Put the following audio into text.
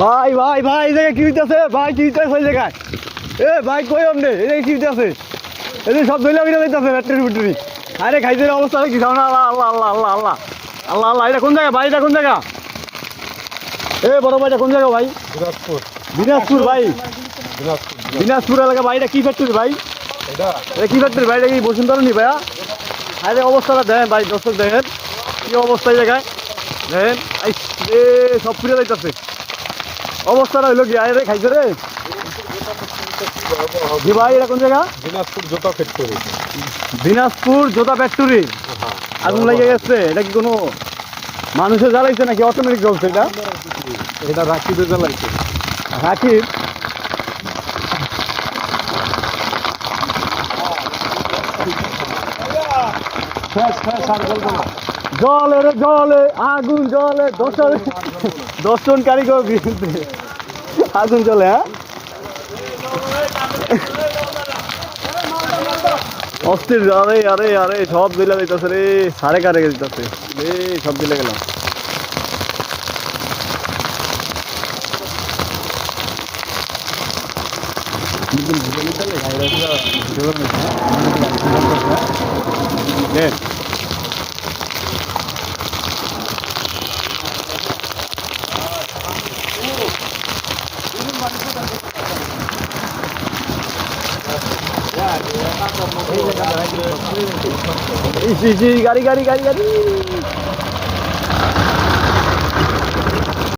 ভাই ভাই ভাই এই জায়গায় কি হইতেছে ভাই কি হইতেছে ওই জায়গায় এ ভাই কই আমনে এই জায়গায় কি হইতেছে এই সব দইলা বিনা হইতেছে ব্যাটারি ব্যাটারি আরে খাইতে অবস্থা কি জানো না আল্লাহ আল্লাহ আল্লাহ আল্লাহ আল্লাহ আল্লাহ আল্লাহ এটা কোন জায়গা ভাই এটা কোন জায়গা এ বড় ভাই এটা কোন জায়গা ভাই দিনাজপুর দিনাজপুর ভাই দিনাজপুর দিনাজপুর এলাকা ভাই এটা কি ফ্যাক্টরি ভাই এটা এটা কি ফ্যাক্টরি ভাই এটা কি বসুন্ধরা নি ভাইয়া আরে অবস্থাটা দেখেন ভাই দর্শক দেখেন কি অবস্থা এই জায়গায় দেখেন এ সব ফিরে যাইতেছে অবস্থাটা হইলো কি আরে খাইছে রে জি ভাই এটা কোন জায়গা দিনাজপুর জুতা ফ্যাক্টরি। দিনাজপুর জোতা ফ্যাক্টরি আগুন লেগে গেছে এটা কি কোনো মানুষে জ্বালাইছে নাকি অটোমেটিক জ্বলছে এটা এটা রাকিবে জ্বালাইছে। রাকিব জলে রে জলে আগুন জলে দর্শন কারিগর বিরুদ্ধে আগুন জলে হ্যাঁ অস্থির আরে আরে আরে সব দিলে দিতেছে রে সাড়ে কারে দিতেছে রে সব দিলে গেলাম গাড়ি গাড়ি গাড়ি গাড়ি